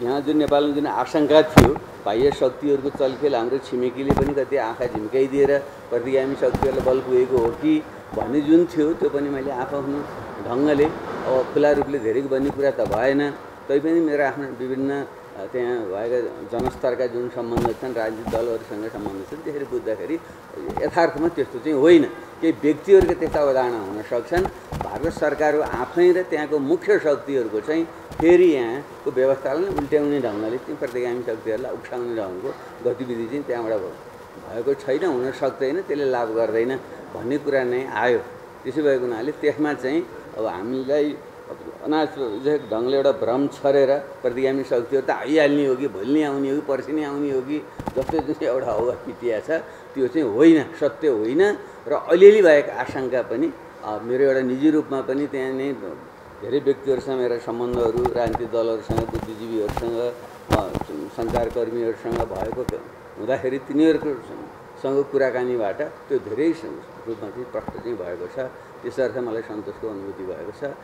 यहाँ जुन नेपालमा जुन आशंका थियो बाह्य शक्तिहरूको चलखेल हाम्रो छिमेकीले पनि कति आँखा झिम्काइदिएर प्रतिगामी शक्तिहरूलाई बल पुगेको हो कि भन्ने जुन थियो त्यो पनि मैले आफ्नो ढङ्गले अब खुला रूपले धेरै भन्ने कुरा त भएन। तैपनि मेरो आफ्नो विभिन्न त्यहाँ भएका जनस्तरका जुन सम्बन्ध छन् राजनीतिक दलहरूसँग सम्बन्ध छन् त्यसरी बुझ्दाखेरि यथार्थमा त्यस्तो चाहिँ होइन। केही व्यक्तिहरूको त्यस्ता अवधारणा हुन सक्छन्। भारत सरकार आफै र त्यहाँको मुख्य शक्तिहरूको चाहिँ फेरि यहाँको व्यवस्थालाई उल्ट्याउने ढङ्गले चाहिँ प्रतिगामी शक्तिहरूलाई उक्साउने ढङ्गको गतिविधि चाहिँ त्यहाँबाट भएको छैन, हुन सक्दैन, त्यसले लाभ गर्दैन भन्ने कुरा नै आयो। त्यसो भएको हुनाले त्यसमा चाहिँ अब हामीलाई अनावश्यक ढङ्गले एउटा भ्रम छरेर प्रतिगामी शक्तिहरू त आइहाल्ने हो कि भोलि नै आउने हो कि पर्सि नै आउने हो कि जस्तो जुन एउटा हवा पिटिया छ त्यो चाहिँ होइन, सत्य होइन। र अलिअलि भएको आशंका पनि मेरो एउटा निजी रूपमा पनि त्यहाँ नै धेरै व्यक्तिहरूसँग मेरा सम्बन्धहरू राजनीतिक दलहरूसँग, बुद्धिजीवीहरूसँग, सञ्चारकर्मीहरूसँग भएको हुँदाखेरि तिनीहरूसँग कुराकानीबाट त्यो धेरै रूपमा चाहिँ प्रष्ट चाहिँ भएको छ। त्यसर्थ मलाई सन्तोषको अनुभूति भएको छ।